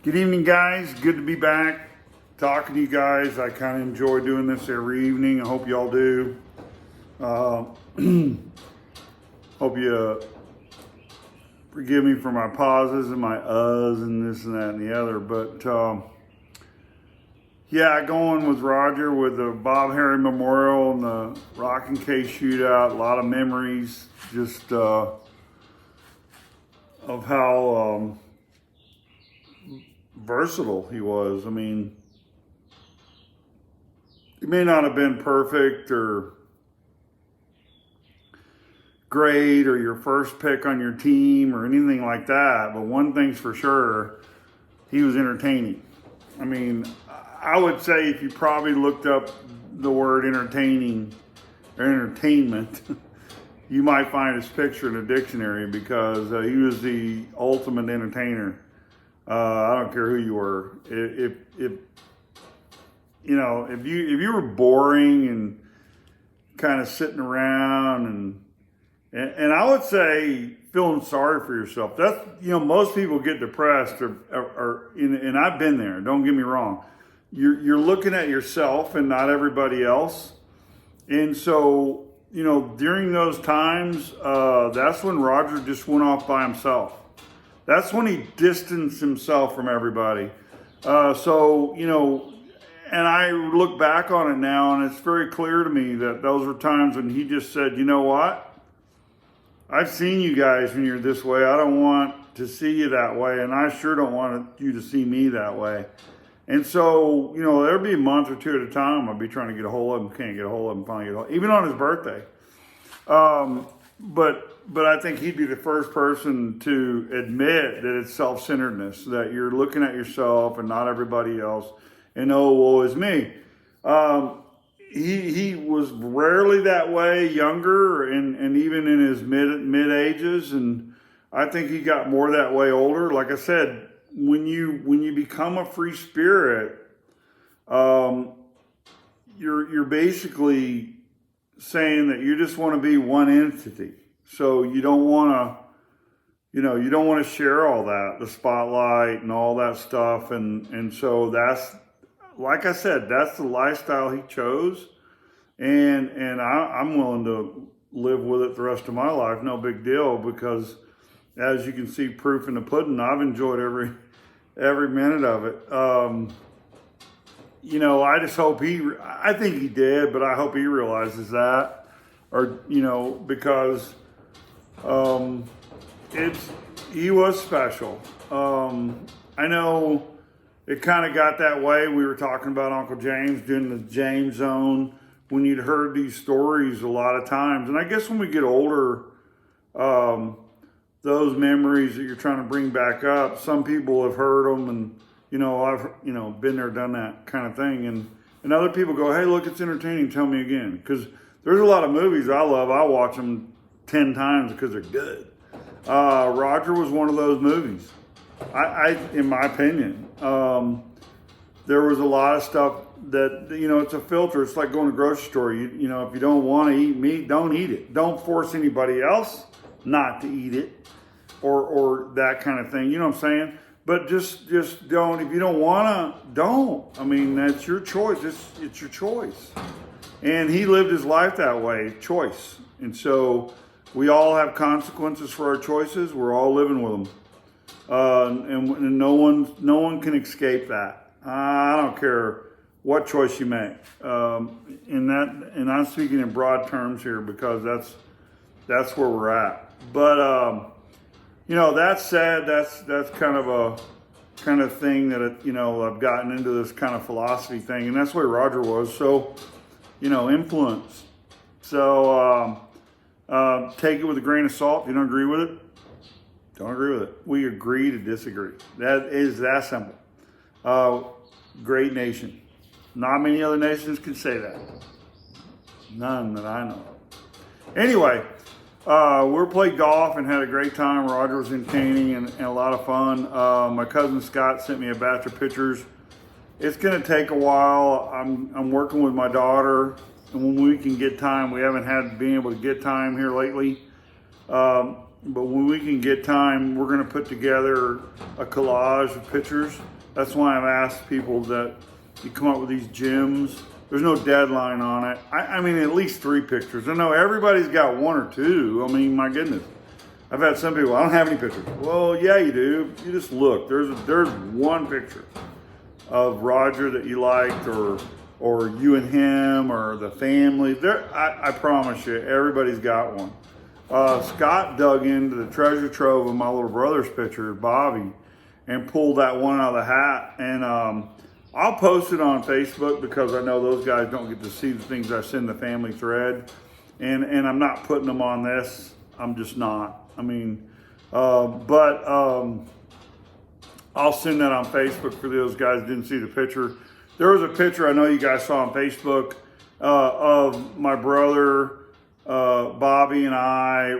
Good evening, guys. Good to be back talking to you guys. I kind of enjoy doing this every evening. I hope y'all do. Uh, hope you forgive me for my pauses and my uhs and this and that and the other. But yeah, going with Roger with the Bob Harry Memorial and the Rock and Case shootout. A lot of memories just of how versatile he was. I mean, he may not have been perfect or great or your first pick on your team or anything like that, but one thing's for sure, he was entertaining. I mean, I would say if you probably looked up the word entertaining or entertainment, you might find his picture in a dictionary because he was the ultimate entertainer. I don't care who you were. If you know, if you were boring and kind of sitting around and I would say feeling sorry for yourself. That's, you know, most people get depressed and I've been there. Don't get me wrong. You're looking at yourself and not everybody else, and so, you know, during those times, that's when Roger just went off by himself. That's when he distanced himself from everybody. So, you know, and I look back on it now and it's very clear to me that those were times when he just said, you know what? I've seen you guys when you're this way. I don't want to see you that way. And I sure don't want you to see me that way. And so, you know, there'd be a month or two at a time I'd be trying to get a hold of him, can't get a hold of him, finally get a hold of him, even on his birthday. But I think he'd be the first person to admit that it's self-centeredness, that you're looking at yourself and not everybody else, and oh, woe is me. He was rarely that way younger and even in his mid ages, and I think he got more that way older. Like I said, when you become a free spirit, you're basically saying that you just want to be one entity. So you don't want to, you know, you don't want to share all that, the spotlight and all that stuff. And so that's, like I said, that's the lifestyle he chose. And I'm willing to live with it the rest of my life. No big deal, because as you can see, proof in the pudding, I've enjoyed every minute of it. You know, I just hope I think he did, but I hope he realizes that, or, you know, because, he was special. I know it kind of got that way. We were talking about Uncle James doing the James Zone when you'd heard these stories a lot of times. And I guess when we get older, those memories that you're trying to bring back up, some people have heard them and, you know, I've, you know, been there, done that kind of thing. And other people go, hey, look, it's entertaining. Tell me again. Because there's a lot of movies I love. I watch them 10 times because they're good. Roger was one of those movies. I in my opinion, there was a lot of stuff that, you know, it's a filter. It's like going to the grocery store. You know, if you don't want to eat meat, don't eat it. Don't force anybody else not to eat it or that kind of thing. You know what I'm saying? But just don't. If you don't want to, don't. I mean, that's your choice. It's your choice. And he lived his life that way, choice. And so we all have consequences for our choices. We're all living with them. And no one can escape that. I don't care what choice you make. And I'm speaking in broad terms here because that's where we're at. But you know, that said, that's kind of thing that you know, I've gotten into this kind of philosophy thing, and that's the way Roger was. So, you know, influence. So take it with a grain of salt. If you don't agree with it, don't agree with it. We agree to disagree. That is that simple. Great nation. Not many other nations can say that. None that I know of. Anyway, we played golf and had a great time. Roger was entertaining and a lot of fun. My cousin Scott sent me a batch of pictures. It's going to take a while. I'm working with my daughter, and when we can get time, we haven't been able to get time here lately. but when we can get time, we're going to put together a collage of pictures. That's why I've asked people that you come up with these gems. There's no deadline on it. I mean, at least 3 pictures. I know everybody's got 1 or 2. I mean, my goodness. I've had some people, I don't have any pictures. Well, yeah, you do. You just look. There's 1 picture of Roger that you liked, or you and him, or the family. I promise you, everybody's got one. Scott dug into the treasure trove of my little brother's picture, Bobby, and pulled that one out of the hat. And I'll post it on Facebook because I know those guys don't get to see the things I send the family thread. And I'm not putting them on this. I'm just not. I mean, but I'll send that on Facebook for those guys who didn't see the picture. There was a picture I know you guys saw on Facebook of my brother, Bobby and I,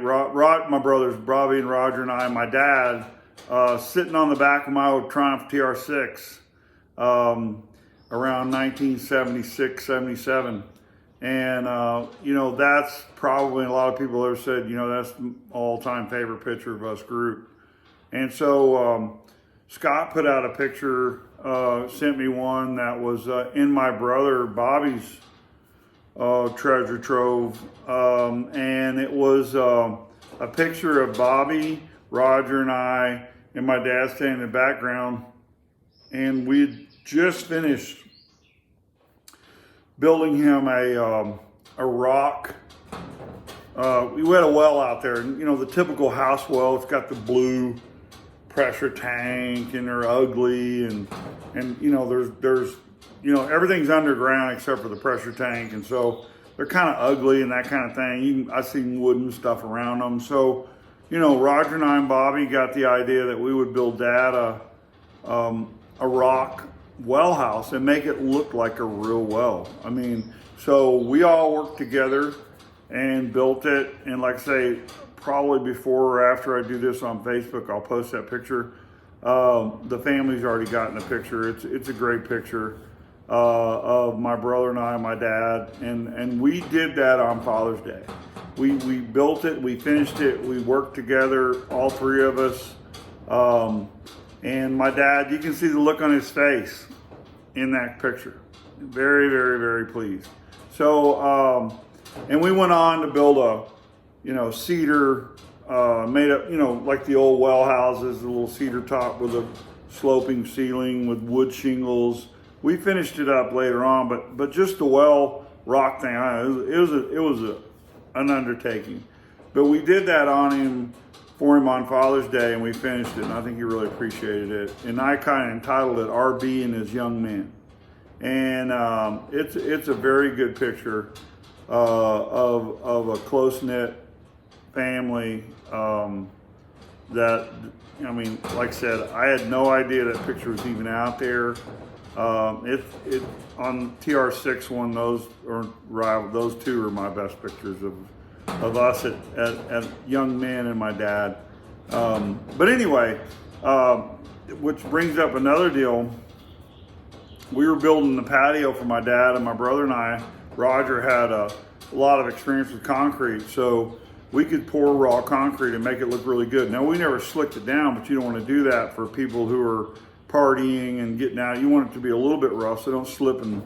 my brothers, Bobby and Roger and I, and my dad, sitting on the back of my old Triumph TR6 around 1976, 77. And, you know, that's probably, a lot of people have said, you know, that's the all-time favorite picture of us group. And so Scott put out a picture, sent me one that was in my brother Bobby's treasure trove. And it was a picture of Bobby, Roger, and I, and my dad standing in the background. And we'd just finished building him a rock. We had a well out there, and you know, the typical house well, it's got the blue pressure tank, and they're ugly, and you know, there's you know, everything's underground except for the pressure tank, and so they're kind of ugly and that kind of thing. I've seen wooden stuff around them. So, you know, Roger and I and Bobby got the idea that we would build Dad a rock well house and make it look like a real well. I mean, so we all worked together and built it. And like I say, probably before or after I do this on Facebook, I'll post that picture. The family's already gotten a picture. It's a great picture of my brother and I and my dad. And we did that on Father's Day. We built it, we finished it, we worked together, all 3 of us. And my dad, you can see the look on his face in that picture. Very, very, very pleased. So, and we went on to build a, you know, cedar, made up, you know, like the old well houses, a little cedar top with a sloping ceiling with wood shingles. We finished it up later on, but just the well rock thing, it was an undertaking. But we did that on him, for him on Father's Day, and we finished it, and I think he really appreciated it. And I kind of entitled it RB and His Young Men. And it's a very good picture of a close-knit family that, I mean, like I said, I had no idea that picture was even out there. It on TR6 one, those 2 are my best pictures of us at young men and my dad. But anyway, which brings up another deal. We were building the patio for my dad, and my brother and I, Roger, had a lot of experience with concrete, so we could pour raw concrete and make it look really good. Now, we never slicked it down, but you don't want to do that for people who are partying and getting out. You want it to be a little bit rough, so don't slip and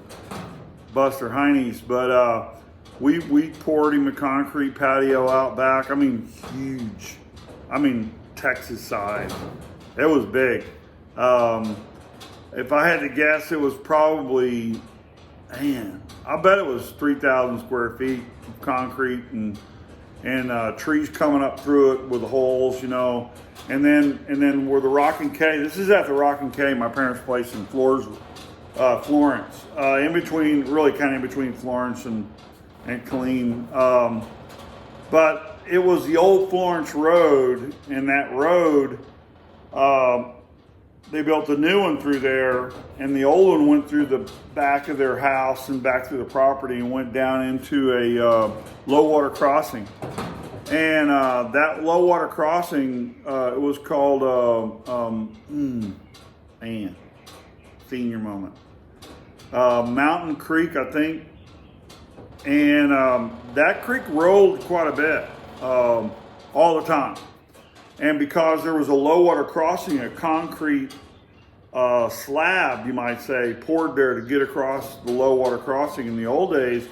bust their heinies. But we poured him a concrete patio out back. I mean, huge. I mean, Texas size. It was big. If I had to guess, it was probably, man, I bet it was 3,000 square feet of concrete and trees coming up through it with the holes, you know. And then where the Rock and K, this is at the Rock and K, my parents' place in Florence, in between, really kind of in between Florence and Killeen. But it was the old Florence Road, and that road, they built a new one through there, and the old one went through the back of their house and back through the property and went down into a low water crossing. And that low water crossing, it was called, senior moment. Mountain Creek, I think. And that creek rolled quite a bit, all the time. And because there was a low water crossing, a concrete slab, you might say, poured there to get across the low water crossing in the old days,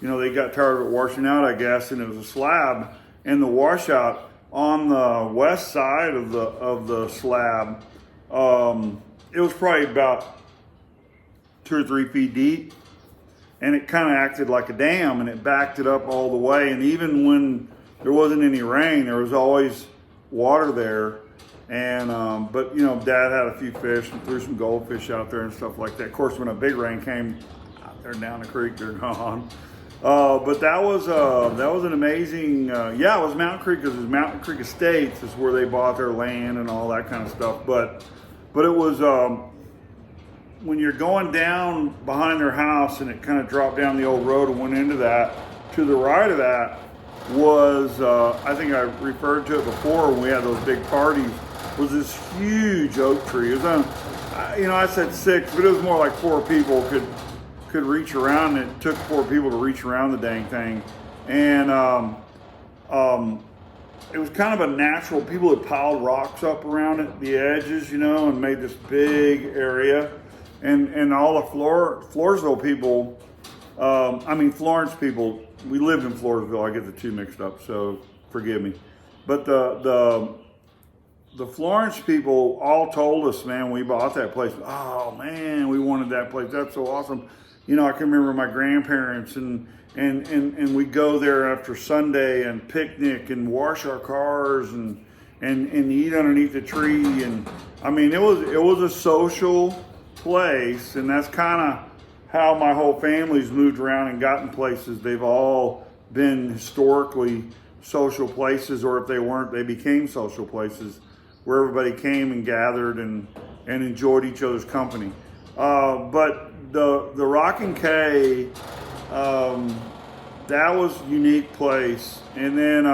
they got tired of it washing out, I guess, and it was a slab. And the washout on the west side of the slab, it was probably about 2 or 3 feet deep, and it kind of acted like a dam, and it backed it up all the way. And even when there wasn't any rain, there was always water there. And but Dad had a few fish and threw some goldfish out there and stuff like that. Of course, when a big rain came, they're down the creek, they're gone. But that was an amazing. It was Mountain Creek, because it was Mountain Creek Estates is where they bought their land and all that kind of stuff. But it was when you're going down behind their house, and it kind of dropped down the old road and went into that. To the right of that was I think I referred to it before when we had those big parties. Was this huge oak tree. It was on, I said 6, but it was more like 4 people could reach around. It took 4 people to reach around the dang thing. And it was kind of a natural, people had piled rocks up around it, the edges, and made this big area. And all the Floresville people, Florence people, we lived in Floresville. I get the two mixed up, so forgive me. But the Florence people all told us, man, we bought that place. Oh man, we wanted that place. That's so awesome. I can remember my grandparents and we'd go there after Sunday and picnic and wash our cars and eat underneath the tree. And it was a social place, and that's kind of how my whole family's moved around and gotten places. They've all been historically social places, or if they weren't, they became social places where everybody came and gathered and enjoyed each other's company. But the Rockin' K, that was a unique place. And then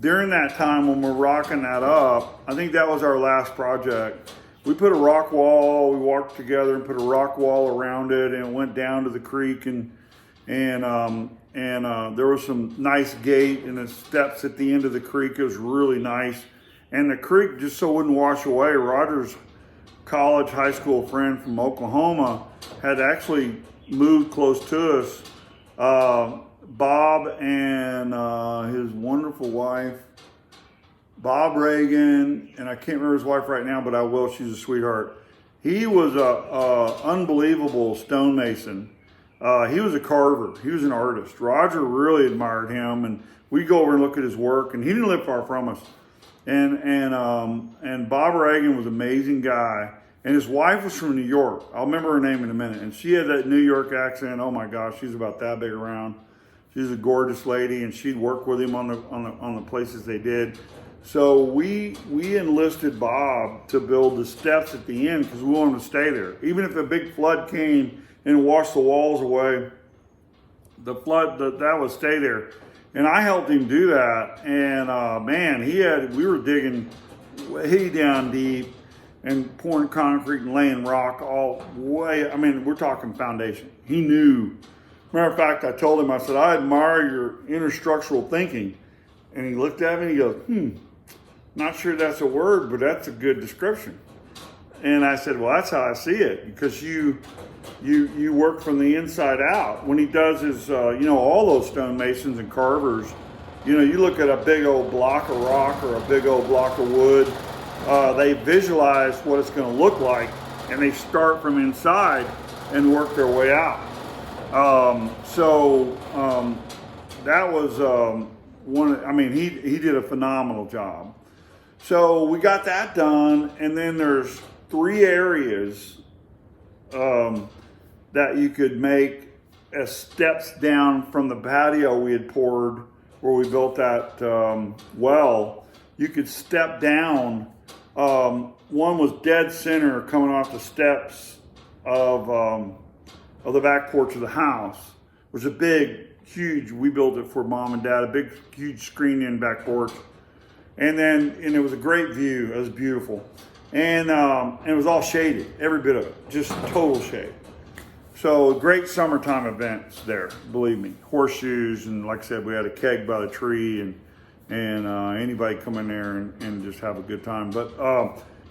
during that time when we're rocking that up, I think that was our last project. We put a rock wall, we walked together and put a rock wall around it, and it went down to the creek, and there was some nice gate and the steps at the end of the creek. It was really nice. And the creek, just so it wouldn't wash away, Roger's high school friend from Oklahoma had actually moved close to us. Bob and his wonderful wife, Bob Reagan, and I can't remember his wife right now, but I will. She's a sweetheart. He was a unbelievable stonemason. He was a carver. He was an artist. Roger really admired him, and we'd go over and look at his work, and he didn't live far from us. And Bob Reagan was an amazing guy, and his wife was from New York. I'll remember her name in a minute, and she had that New York accent. Oh my gosh, she's about that big around. She's a gorgeous lady, and she'd work with him on the places they did. So we enlisted Bob to build the steps at the end because we wanted him to stay there. Even if a big flood came and washed the walls away, that would stay there. And I helped him do that. And man, we were digging way down deep and pouring concrete and laying rock all way. We're talking foundation. He knew. Matter of fact, I told him, I said, I admire your interstructural thinking. And he looked at me and he goes, not sure that's a word, but that's a good description. And I said, well, that's how I see it, because you work from the inside out. When he does his, all those stonemasons and carvers, you look at a big old block of rock or a big old block of wood, they visualize what it's going to look like, and they start from inside and work their way out. That was he did a phenomenal job. So we got that done, and then there's 3 areas that you could make as steps down from the patio we had poured where we built that well. You could step down. One was dead center coming off the steps of the back porch of the house. It was a big, huge, we built it for Mom and Dad, a big, huge screened-in back porch. And it was a great view. It was beautiful. And it was all shaded, every bit of it, just total shade. So great summertime events there, believe me. Horseshoes, and like I said, we had a keg by the tree, and and anybody come in there and just have a good time. But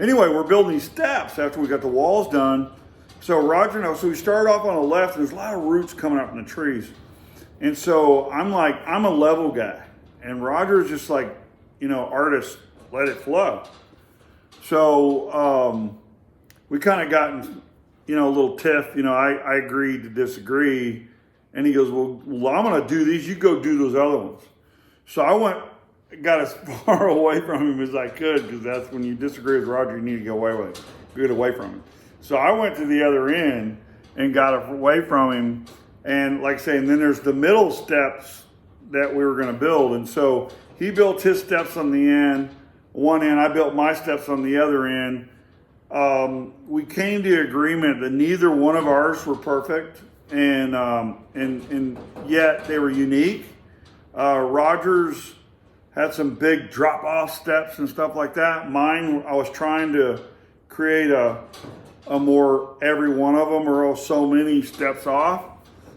anyway, we're building these steps after we got the walls done. So Roger knows. So we started off on the left, and there's a lot of roots coming up in the trees. And so I'm a level guy, and Roger's just like, artist, let it flow. So we kind of gotten, a little tiff. I agreed to disagree, and he goes, well, I'm going to do these. You go do those other ones. So I got as far away from him as I could, because that's when you disagree with Roger, you need to get away from him. So I went to the other end and got away from him. And like I say, and then there's the middle steps that we were going to build. And so he built his steps on the one end. I built my steps on the other end. We came to agreement that neither one of ours were perfect, and yet they were unique. Roger's had some big drop-off steps and stuff like that. Mine, I was trying to create a more, every one of them are so many steps off.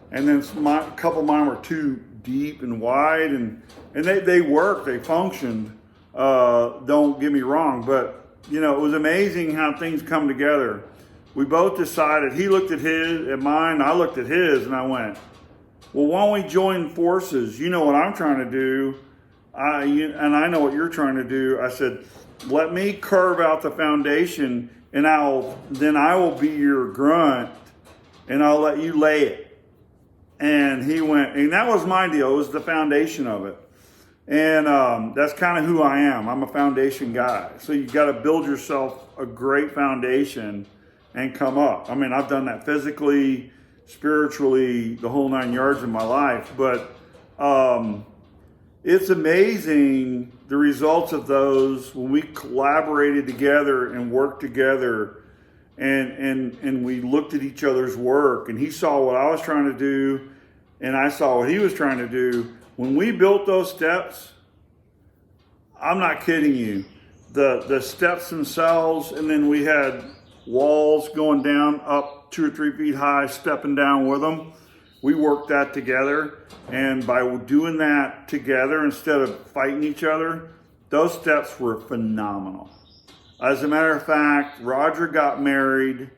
And then a couple of mine were too deep and wide, and they worked, they functioned. Don't get me wrong, but it was amazing how things come together. We both decided, he looked at mine, I looked at his, and I went, well, why don't we join forces? You know what I'm trying to do, and I know what you're trying to do. I said, let me carve out the foundation, and then I will be your grunt, and I'll let you lay it. And he went, and that was my deal. It was the foundation of it. And that's kind of who I am. I'm a foundation guy. So you got to build yourself a great foundation and come up. I mean, I've done that physically, spiritually, the whole 9 yards in my life. But it's amazing the results of those when we collaborated together and worked together, and we looked at each other's work, and he saw what I was trying to do and I saw what he was trying to do. When we built those steps, I'm not kidding you, the steps themselves, and then we had walls going down up 2 or 3 feet high, stepping down with them. We worked that together, and by doing that together instead of fighting each other, those steps were phenomenal. As a matter of fact, Roger got married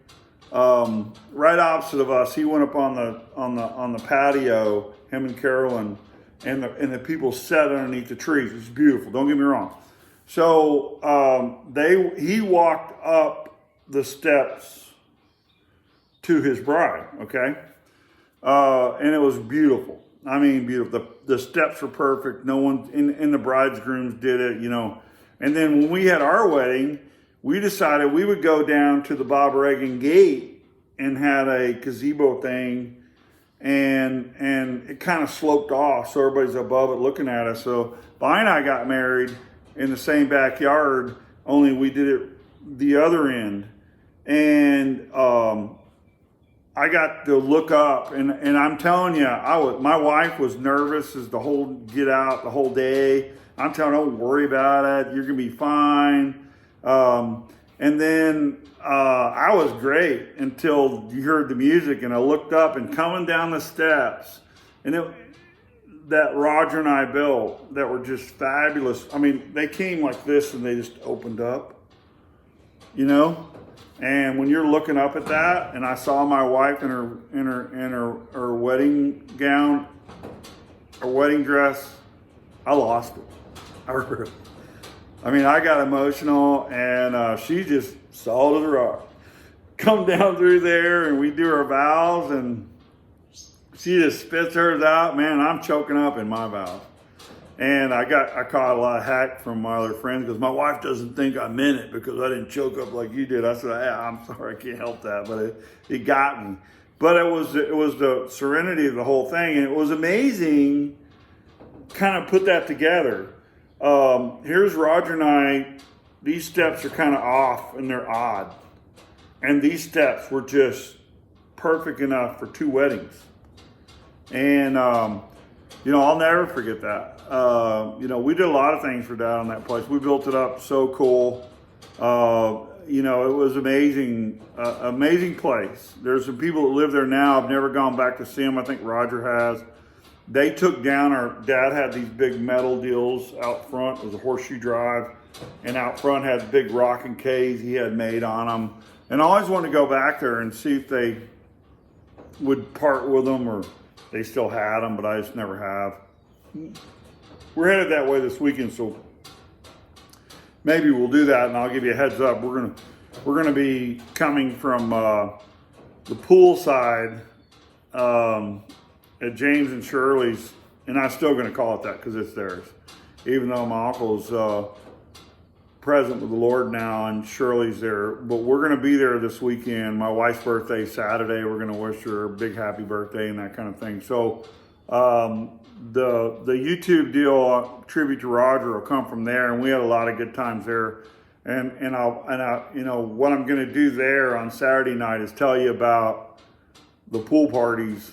right opposite of us. He went up on the patio, him and Carolyn, and the people sat underneath the trees. It was beautiful. Don't get me wrong. So he walked up the steps to his bride. Okay, and it was beautiful. I mean, beautiful. The steps were perfect. No one in the bride's grooms did it. And then when we had our wedding, we decided we would go down to the Bob Reagan gate and had a gazebo thing, and it kind of sloped off so everybody's above it looking at us. So Vi and I got married in the same backyard, only we did it the other end. And I got to look up, and I'm telling you, my wife was nervous as the whole day. I'm telling her, don't worry about it. You're going to be fine. And then I was great until you heard the music, and I looked up, and coming down the steps, and that Roger and I built that were just fabulous. I mean, they came like this, and they just opened up, And when you're looking up at that, and I saw my wife in her wedding gown, her wedding dress, I lost it. I mean, I got emotional, and she just solid as a rock. Come down through there, and we do our vows, and she just spits hers out. Man, I'm choking up in my vows. And I caught a lot of hack from my other friends because my wife doesn't think I meant it because I didn't choke up like you did. I said, I'm sorry, I can't help that, but it got me. But it was the serenity of the whole thing, and it was amazing. Kind of put that together. Here's Roger and I. These steps are kind of off and they're odd, and these steps were just perfect enough for 2 weddings. And I'll never forget that. We did a lot of things for Dad on that place. We built it up so cool. It was amazing, amazing place. There's some people that live there now. I've never gone back to see them. I think Roger has. they took down, our dad had these big metal deals out front. It was a horseshoe drive, and out front had big rocking K's he had made on them. And I always wanted to go back there and see if they would part with them or they still had them, but I just never have. We're headed that way this weekend, so maybe we'll do that, and I'll give you a heads up. We're gonna be coming from the pool side at James and Shirley's, and I'm still gonna call it that because it's theirs, even though my uncle's present with the Lord now, and Shirley's there. But we're gonna be there this weekend. My wife's birthday Saturday. We're gonna wish her a big happy birthday and that kind of thing. So the YouTube deal, tribute to Roger, will come from there, and we had a lot of good times there. And I you know what I'm gonna do there on Saturday night is tell you about the pool parties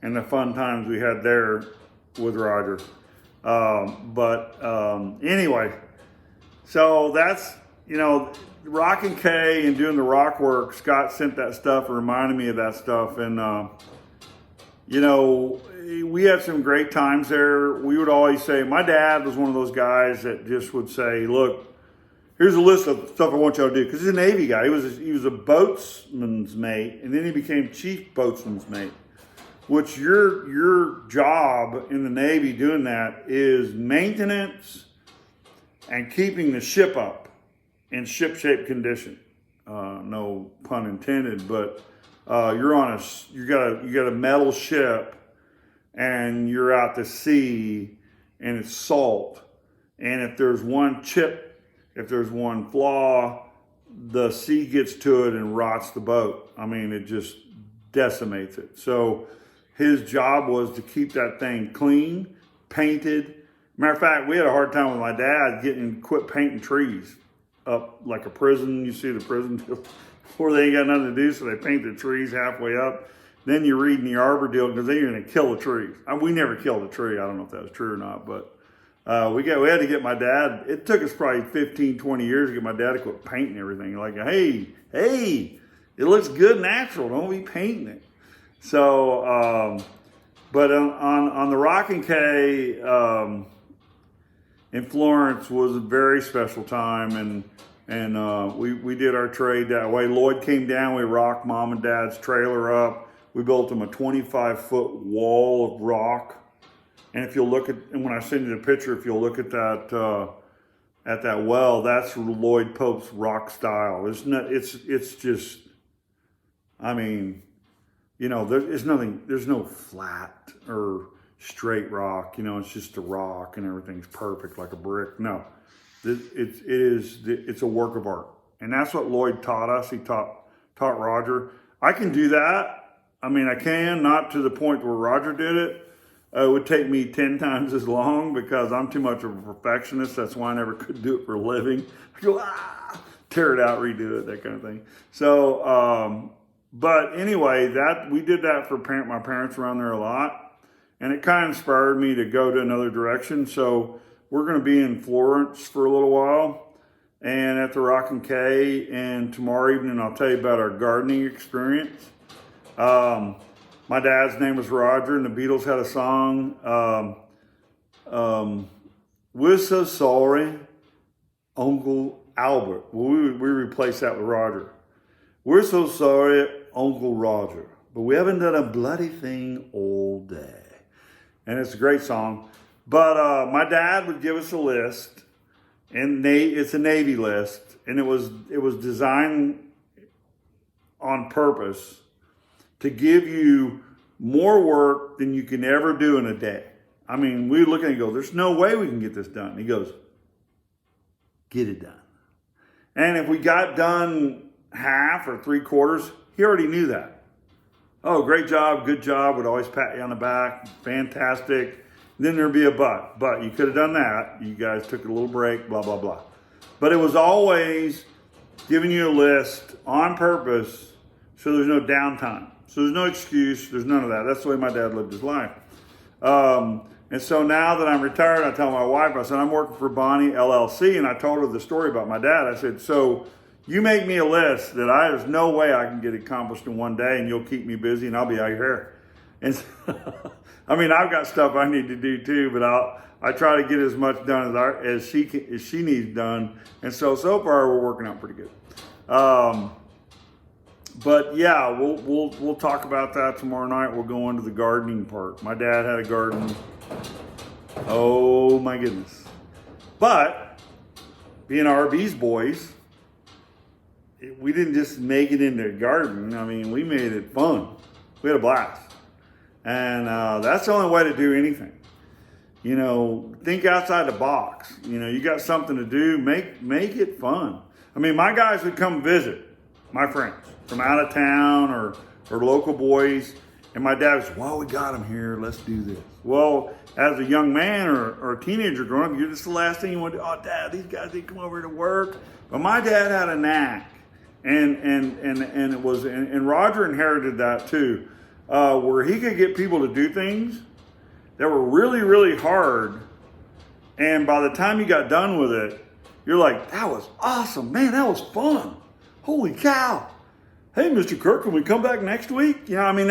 and the fun times we had there with Roger. Anyway, so that's, you know, Rockin' K and doing the rock work. Scott sent that stuff and reminded me of that stuff. And, you know, we had some great times there. We would always say, my dad was one of those guys that just would say, look, here's a list of stuff I want y'all to do. Because he's a Navy guy. He was a boatsman's mate, and then he became chief boatsman's mate. Which your job in the Navy doing that is maintenance and keeping the ship up in ship-shape condition. No pun intended, but you got a metal ship, and you're out to sea, and it's salt. And if there's one chip, if there's one flaw, the sea gets to it and rots the boat. I mean, it just decimates it. So his job was to keep that thing clean, painted. Matter of fact, we had a hard time with my dad quit painting trees up like a prison. You see the prison before they ain't got nothing to do, so they paint the trees halfway up. Then you read in the arbor deal because they're going to kill the trees. We never killed a tree. I don't know if that was true or not, but we had to get my dad. It took us probably 15, 20 years to get my dad to quit painting everything. Like, hey, it looks good natural. Don't be painting it. So, but on the Rockin' K in Florence was a very special time, and we did our trade that way. Lloyd came down, we rocked Mom and Dad's trailer up. We built them a 25-foot wall of rock. And if you'll look at, and when I send you the picture, if you'll look at that well, that's Lloyd Pope's rock style. It's just, I mean, you know, there's no flat or straight rock, you know, it's just a rock and everything's perfect like a brick. No, it's a work of art. And that's what Lloyd taught us. He taught Roger. I can do that. I mean, I can, not to the point where Roger did it. It would take me 10 times as long because I'm too much of a perfectionist. That's why I never could do it for a living. I go, tear it out, redo it, that kind of thing. So, but anyway, we did that for my parents around there a lot, and it kind of inspired me to go to another direction. So we're going to be in Florence for a little while, and at the Rockin' K, and tomorrow evening I'll tell you about our gardening experience. My dad's name was Roger, and the Beatles had a song, "We're So Sorry, Uncle Albert." Well, we replaced that with Roger. "We're so sorry, Uncle Roger, but we haven't done a bloody thing all day." And it's a great song. But my dad would give us a list, and it's a Navy list, and it was designed on purpose to give you more work than you can ever do in a day. I mean, we look at it and go, there's no way we can get this done. He goes, get it done. And if we got done half or 3/4, he already knew that. Oh, great job, good job, would always pat you on the back, fantastic. Then there'd be a but. But you could have done that. You guys took a little break, blah, blah, blah. But it was always giving you a list on purpose so there's no downtime. So there's no excuse. There's none of that. That's the way my dad lived his life. And so now that I'm retired, I tell my wife, I said, I'm working for Bonnie LLC. And I told her the story about my dad. I said, so you make me a list that there's no way I can get accomplished in one day, and you'll keep me busy and I'll be out of your hair. And I mean, I've got stuff I need to do too, but I try to get as much done as she needs done. And so far we're working out pretty good. But yeah, we'll talk about that tomorrow night. We'll go into the gardening part. My dad had a garden. Oh my goodness. But being RB's boys, we didn't just make it into a garden. I mean, we made it fun. We had a blast. And that's the only way to do anything. You know, think outside the box. You know, you got something to do, make it fun. I mean, my guys would come visit, my friends from out of town or local boys, and my dad was, well, we got them here, let's do this. Well, as a young man or a teenager growing up, you're just the last thing you want to do. Oh, Dad, these guys didn't come over to work. But my dad had a knack, and Roger inherited that too, where he could get people to do things that were really, really hard, and by the time you got done with it, you're like, that was awesome, man, that was fun. Holy cow. Hey, Mr. Kirk, can we come back next week? You know, I mean,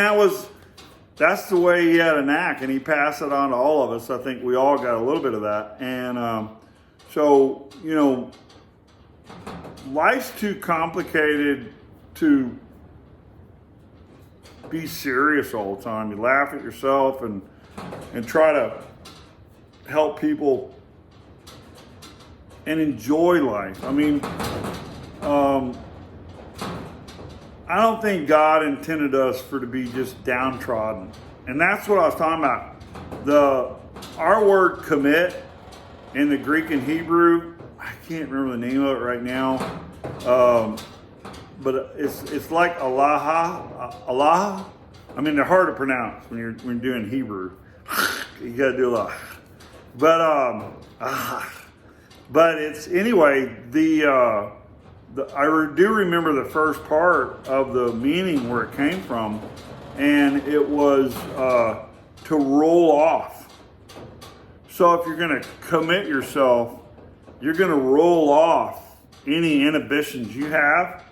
that's the way he had a knack, and he passed it on to all of us. I think we all got a little bit of that. And so, you know, life's too complicated to be serious all the time. You laugh at yourself and try to help people and enjoy life. I mean, I don't think God intended us to be just downtrodden. And that's what I was talking about. Our word commit in the Greek and Hebrew, I can't remember the name of it right now. But it's like Allah. I mean, they're hard to pronounce when you're doing Hebrew. You gotta do a lot. But it's anyway, I do remember the first part of the meaning where it came from, and it was to roll off. So if you're going to commit yourself, you're going to roll off any inhibitions you have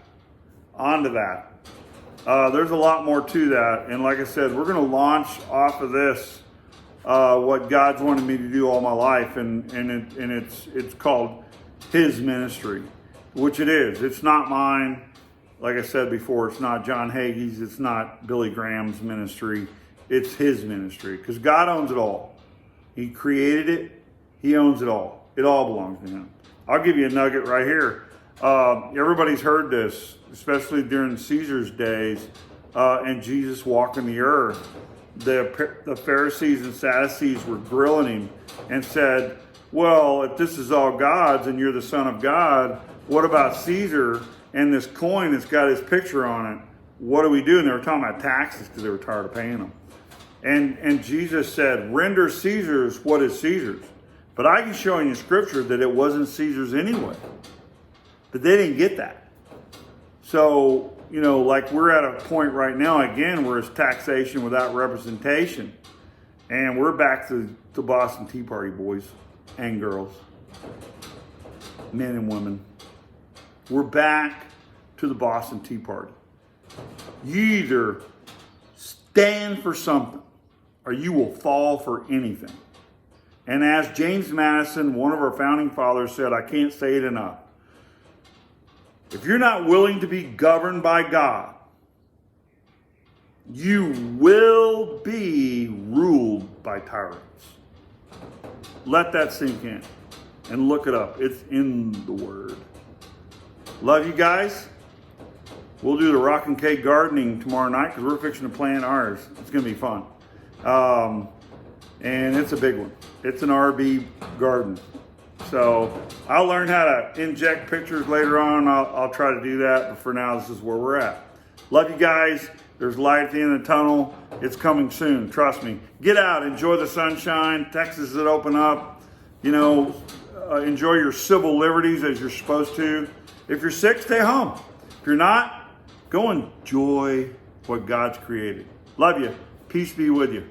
onto that. There's a lot more to that, and like I said, we're going to launch off of this what God's wanted me to do all my life, and it's called His ministry. Which it is. It's not mine. Like I said before, it's not John Hagee's. It's not Billy Graham's ministry. It's His ministry. Because God owns it all. He created it. He owns it all. It all belongs to Him. I'll give you a nugget right here. Everybody's heard this, especially during Caesar's days and Jesus walking the earth. The Pharisees and Sadducees were grilling Him and said, well, if this is all God's and you're the Son of God, what about Caesar and this coin that's got his picture on it? What do we do? And they were talking about taxes because they were tired of paying them. And Jesus said, render Caesar's what is Caesar's. But I can show you in Scripture that it wasn't Caesar's anyway. But they didn't get that. So, you know, like we're at a point right now, again, where it's taxation without representation. And we're back to the Boston Tea Party, boys and girls, men and women. We're back to the Boston Tea Party. You either stand for something or you will fall for anything. And as James Madison, one of our founding fathers, said, I can't say it enough. If you're not willing to be governed by God, you will be ruled by tyrants. Let that sink in and look it up. It's in the Word. Love you guys. We'll do the Rock and Cake gardening tomorrow night because we're fixing to plant ours. It's going to be fun. And it's a big one. It's an RB garden. So I'll learn how to inject pictures later on. I'll try to do that. But for now, this is where we're at. Love you guys. There's light at the end of the tunnel. It's coming soon. Trust me. Get out. Enjoy the sunshine. Texas is open up. You know, enjoy your civil liberties as you're supposed to. If you're sick, stay home. If you're not, go enjoy what God's created. Love you. Peace be with you.